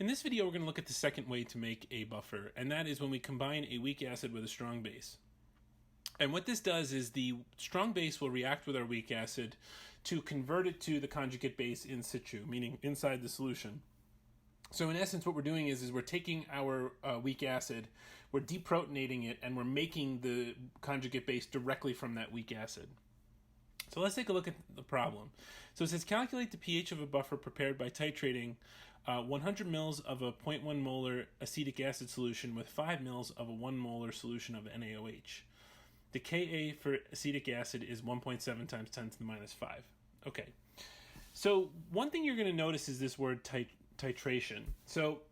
In this video, we're going to look at the second way to make a buffer, and that is when we combine a weak acid with a strong base. And what this does is the strong base will react with our weak acid to convert it to the conjugate base in situ, meaning inside the solution. So in essence, what we're doing is we're taking our weak acid, we're deprotonating it, and we're making the conjugate base directly from that weak acid. So let's take a look at the problem. So it says calculate the pH of a buffer prepared by titrating 100 mils of a 0.1 molar acetic acid solution with 5 mils of a 1 molar solution of NaOH. The Ka for acetic acid is 1.7 times 10 to the minus 5. Okay. So one thing you're going to notice is this word titration. So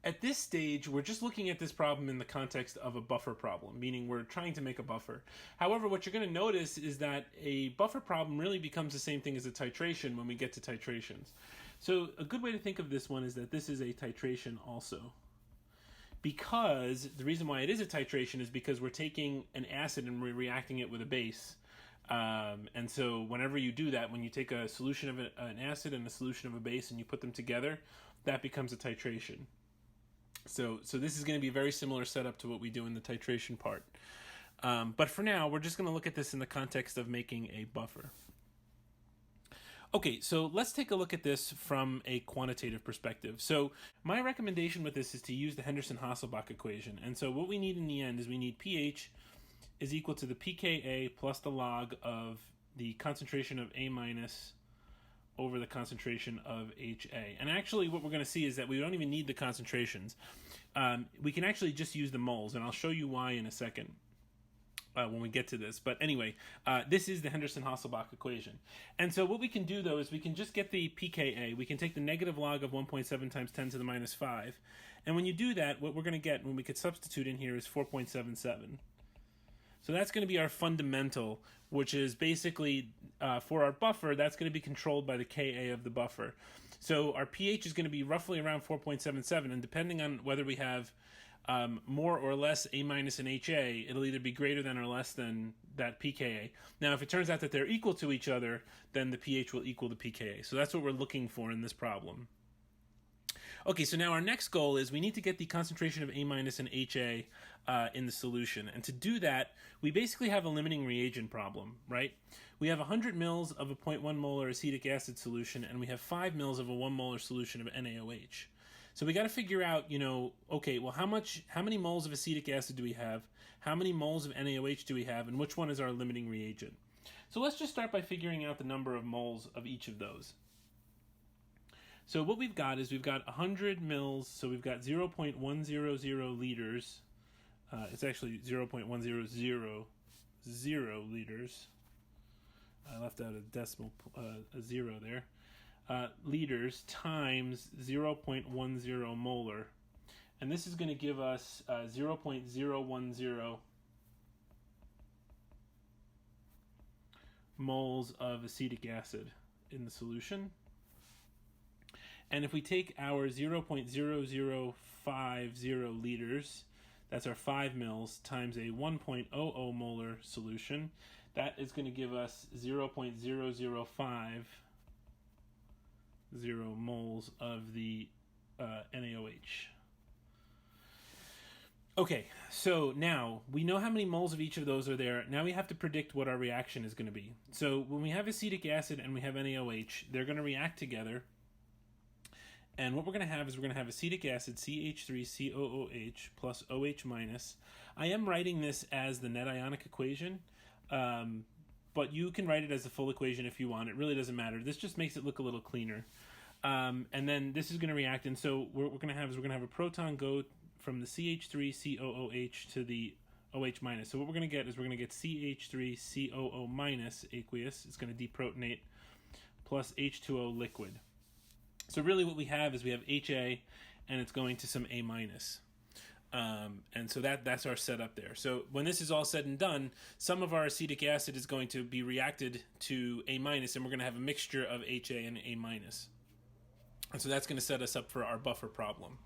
at this stage, we're just looking at this problem in the context of a buffer problem, meaning we're trying to make a buffer. However, what you're going to notice is that a buffer problem really becomes the same thing as a titration when we get to titrations. So a good way to think of this one is that this is a titration also. Because the reason why it is a titration is because we're taking an acid and we're reacting it with a base. And so whenever you do that, when you take a solution of an acid and a solution of a base and you put them together, that becomes a titration. So this is going to be a very similar setup to what we do in the titration part. But for now, we're just going to look at this in the context of making a buffer. Okay, so let's take a look at this from a quantitative perspective. So my recommendation with this is to use the Henderson-Hasselbalch equation. And so what we need in the end is we need pH is equal to the pKa plus the log of the concentration of A minus over the concentration of HA. And actually what we're going to see is that we don't even need the concentrations. We can actually just use the moles, and I'll show you why in a second when we get to this. But anyway, this is the Henderson-Hasselbalch equation. And so what we can do, though, is we can just get the pKa. We can take the negative log of 1.7 times 10 to the minus 5. And when you do that, what we're going to get when we could substitute in here is 4.77. So that's going to be our fundamental, which is basically, for our buffer, that's going to be controlled by the Ka of the buffer. So our pH is going to be roughly around 4.77, and depending on whether we have more or less A minus and HA, it'll either be greater than or less than that pKa. Now, if it turns out that they're equal to each other, then the pH will equal the pKa. So that's what we're looking for in this problem. Okay, so now our next goal is we need to get the concentration of A minus and HA in the solution. And to do that, we basically have a limiting reagent problem, right? We have 100 mils of a 0.1 molar acetic acid solution, and we have 5 mils of a 1 molar solution of NaOH. So we got to figure out, okay, well, how many moles of acetic acid do we have? How many moles of NaOH do we have? And which one is our limiting reagent? So let's just start by figuring out the number of moles of each of those. So what we've got is we've got 100 mils, so we've got 0.100 liters. It's actually 0.1000 liters. I left out a decimal, a zero there. Liters times 0.10 molar. And this is going to give us 0.010 moles of acetic acid in the solution. And if we take our 0.0050 liters, that's our 5 mils, times a 1.00 molar solution, that is going to give us 0.0050 moles of the NaOH. Okay, so now we know how many moles of each of those are there. Now we have to predict what our reaction is going to be. So when we have acetic acid and we have NaOH, they're going to react together. And what we're going to have is we're going to have acetic acid, CH3COOH plus OH minus. I am writing this as the net ionic equation, but you can write it as the full equation if you want. It really doesn't matter. This just makes it look a little cleaner. And then this is going to react, and so what we're going to have is we're going to have a proton go from the CH3COOH to the OH minus. So what we're going to get is we're going to get CH3COO minus aqueous. It's going to deprotonate plus H2O liquid. So really what we have is we have HA, and it's going to some A minus. And so that's our setup there. So when this is all said and done, some of our acetic acid is going to be reacted to A minus, and we're going to have a mixture of HA and A minus. And so that's going to set us up for our buffer problem.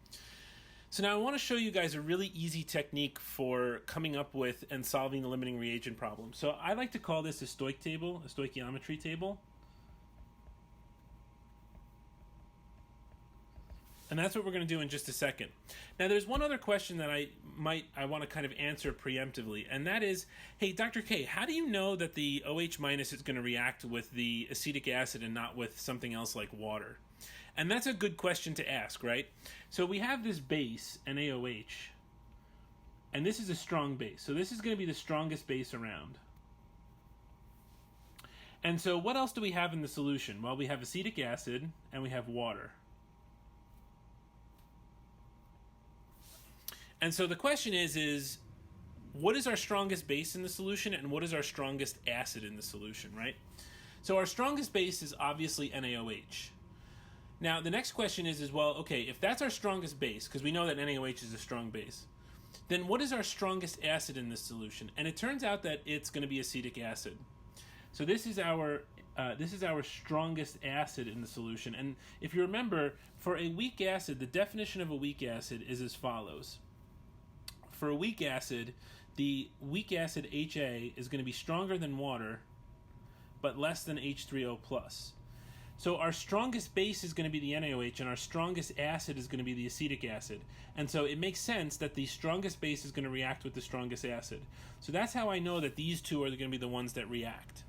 So now I want to show you guys a really easy technique for coming up with and solving the limiting reagent problem. So I like to call this a stoich table, a stoichiometry table. And that's what we're going to do in just a second. Now, there's one other question that I want to kind of answer preemptively, and that is, hey, Dr. K, how do you know that the OH minus is going to react with the acetic acid and not with something else like water? And that's a good question to ask, right? So we have this base, NaOH, and this is a strong base. So this is going to be the strongest base around. And so what else do we have in the solution? Well, we have acetic acid and we have water. And so the question is what is our strongest base in the solution and what is our strongest acid in the solution, right? So our strongest base is obviously NaOH. Now, the next question is well, okay, if that's our strongest base, because we know that NaOH is a strong base, then what is our strongest acid in this solution? And it turns out that it's going to be acetic acid. So this is our strongest acid in the solution. And if you remember, for a weak acid, the definition of a weak acid is as follows. For a weak acid, the weak acid HA is going to be stronger than water, but less than H3O+. So our strongest base is going to be the NaOH, and our strongest acid is going to be the acetic acid. And so it makes sense that the strongest base is going to react with the strongest acid. So that's how I know that these two are going to be the ones that react.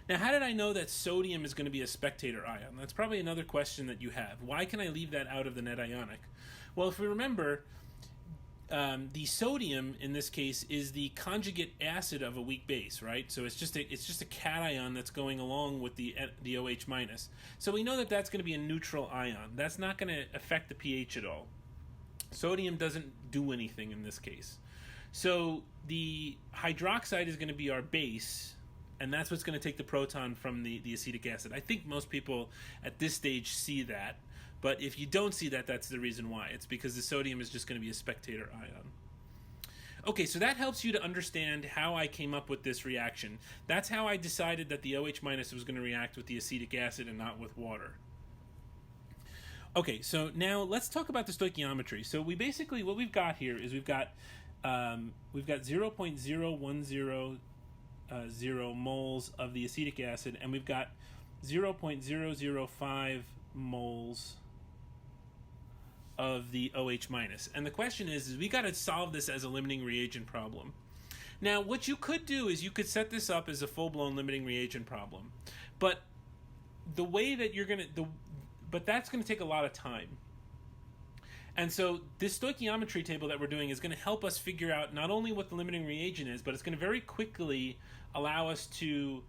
Now, how did I know that sodium is going to be a spectator ion? That's probably another question that you have. Why can I leave that out of the net ionic? Well, if we remember, the sodium in this case is the conjugate acid of a weak base, right? So it's just a cation that's going along with the OH minus. So we know that that's going to be a neutral ion. That's not going to affect the pH at all. Sodium doesn't do anything in this case. So the hydroxide is going to be our base, and that's what's going to take the proton from the acetic acid. I think most people at this stage see that. But if you don't see that, that's the reason why. It's because the sodium is just going to be a spectator ion. Okay, so that helps you to understand how I came up with this reaction. That's how I decided that the OH minus was going to react with the acetic acid and not with water. Okay, so now let's talk about the stoichiometry. So we basically, what we've got here is we've got 0.0100 moles of the acetic acid, and we've got 0.005 moles of the OH minus. And the question is we got to solve this as a limiting reagent problem. Now, what you could do is you could set this up as a full-blown limiting reagent problem. But the way that you're going to, but that's going to take a lot of time. And so this stoichiometry table that we're doing is going to help us figure out not only what the limiting reagent is, but it's going to very quickly allow us to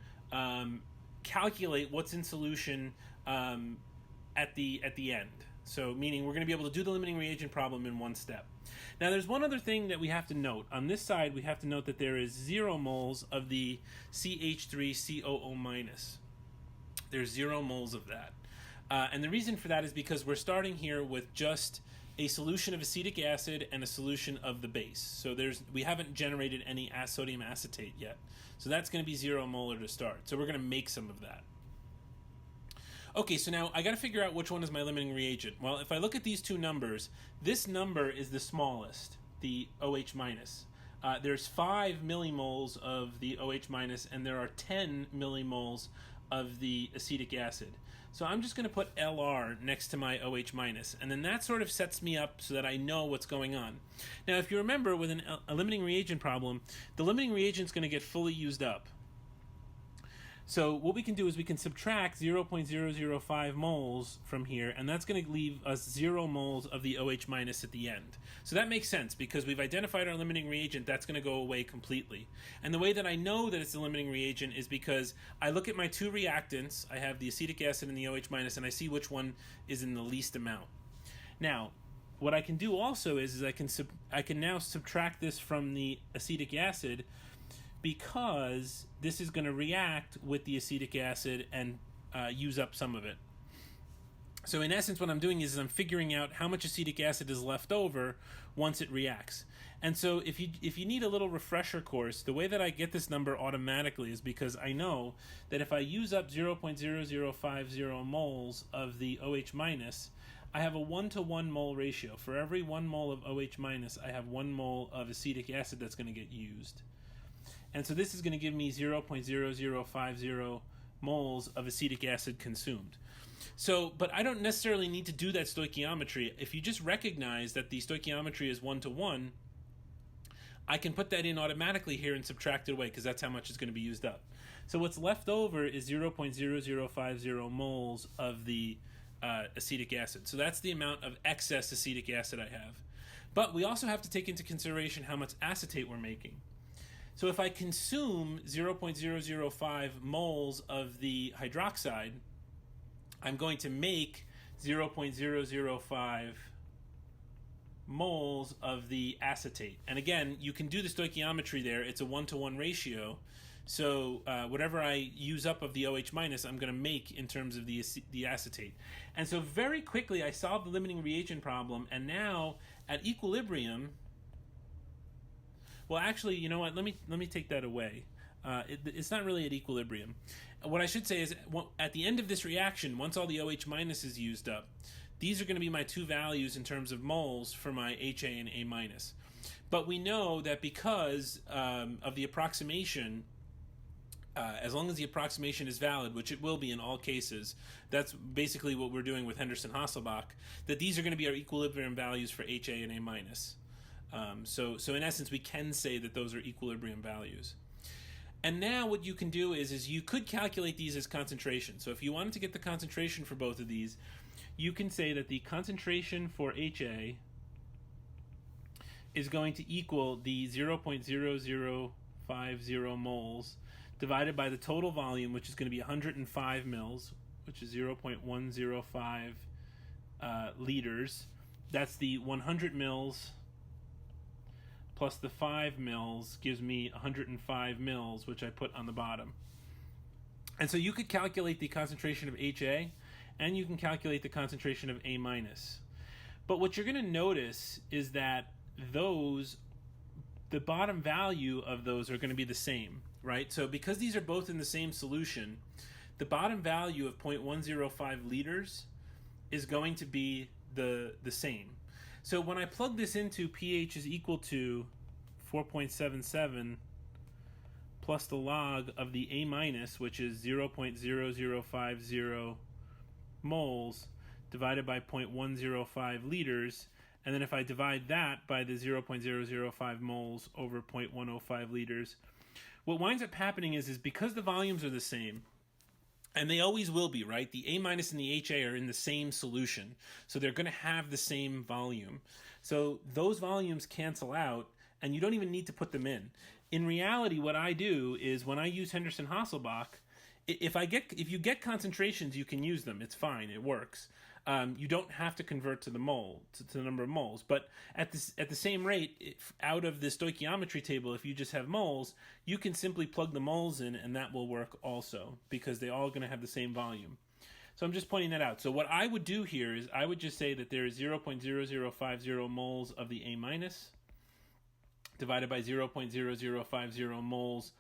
calculate what's in solution at the end. So meaning we're going to be able to do the limiting reagent problem in one step. Now there's one other thing that we have to note. On this side, we have to note that there is 0 moles of the CH3COO-. There's 0 moles of that. And the reason for that is because we're starting here with just a solution of acetic acid and a solution of the base. So we haven't generated any sodium acetate yet. So that's going to be 0 molar to start. So we're going to make some of that. Okay, so now I got to figure out which one is my limiting reagent. Well, if I look at these two numbers, this number is the smallest, the OH minus. There's 5 millimoles of the OH minus, and there are 10 millimoles of the acetic acid. So I'm just going to put LR next to my OH minus, and then that sort of sets me up so that I know what's going on. Now, if you remember, with a limiting reagent problem, the limiting reagent is going to get fully used up. So what we can do is we can subtract 0.005 moles from here, and that's going to leave us 0 moles of the OH minus at the end. So that makes sense because we've identified our limiting reagent. That's going to go away completely. And the way that I know that it's the limiting reagent is because I look at my two reactants. I have the acetic acid and the OH minus, and I see which one is in the least amount. Now, what I can do also is I can now subtract this from the acetic acid, because this is going to react with the acetic acid and use up some of it. So in essence, what I'm doing is I'm figuring out how much acetic acid is left over once it reacts. And so if you need a little refresher course, the way that I get this number automatically is because I know that if I use up 0.0050 moles of the OH minus, I have a 1-to-1 mole ratio. For every 1 mole of OH minus, I have 1 mole of acetic acid that's going to get used. And so this is going to give me 0.0050 moles of acetic acid consumed. So, but I don't necessarily need to do that stoichiometry. If you just recognize that the stoichiometry is 1-to-1, I can put that in automatically here and subtract it away because that's how much is going to be used up. So what's left over is 0.0050 moles of the acetic acid. So that's the amount of excess acetic acid I have. But we also have to take into consideration how much acetate we're making. So if I consume 0.005 moles of the hydroxide, I'm going to make 0.005 moles of the acetate. And again, you can do the stoichiometry there. It's a 1-to-1 ratio. So whatever I use up of the OH minus, I'm going to make in terms of the acetate. And so very quickly, I solved the limiting reagent problem. And now at equilibrium, well, actually, you know what? Let me take that away. It's not really at equilibrium. What I should say is at the end of this reaction, once all the OH minus is used up, these are going to be my two values in terms of moles for my HA and A minus. But we know that because of the approximation, as long as the approximation is valid, which it will be in all cases, that's basically what we're doing with Henderson-Hasselbalch, that these are going to be our equilibrium values for HA and A minus. So in essence, we can say that those are equilibrium values. And now what you can do is you could calculate these as concentration. So if you wanted to get the concentration for both of these, you can say that the concentration for HA is going to equal the 0.0050 moles divided by the total volume, which is going to be 105 mils, which is 0.105 liters. That's the 100 mils plus the 5 mils gives me 105 mils, which I put on the bottom. And so you could calculate the concentration of HA, and you can calculate the concentration of A minus. But what you're going to notice is that the bottom value of those are going to be the same, right? So because these are both in the same solution, the bottom value of 0.105 liters is going to be the same. So when I plug this into pH is equal to 4.77 plus the log of the A minus, which is 0.0050 moles divided by 0.105 liters, and then if I divide that by the 0.005 moles over 0.105 liters, what winds up happening is because the volumes are the same, and they always will be, right? The A minus and the HA are in the same solution, so they're going to have the same volume. So those volumes cancel out, and you don't even need to put them in. In reality, what I do is when I use Henderson-Hasselbalch, if you get concentrations, you can use them. It's fine. It works. You don't have to convert to the to the number of moles. But at the same rate, out of the stoichiometry table, if you just have moles, you can simply plug the moles in, and that will work also because they're all going to have the same volume. So I'm just pointing that out. So what I would do here is I would just say that there is 0.0050 moles of the A minus divided by 0.0050 moles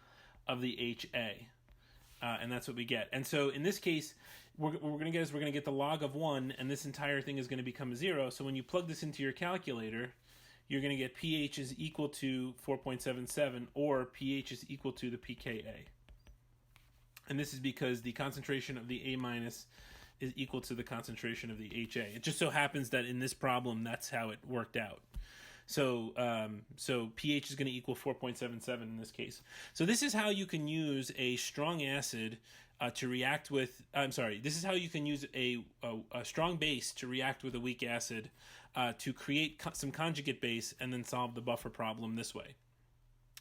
of the HA. And that's what we get. And so in this case, what we're going to get the log of 1, and this entire thing is going to become 0. So when you plug this into your calculator, you're going to get pH is equal to 4.77, or pH is equal to the pKa. And this is because the concentration of the A minus is equal to the concentration of the HA. It just so happens that in this problem, that's how it worked out. So pH is going to equal 4.77 in this case. So this is how you can use a strong acid to react with. This is how you can use a strong base to react with a weak acid to create some conjugate base and then solve the buffer problem this way.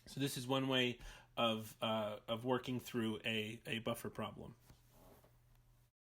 So this is one way of working through a buffer problem.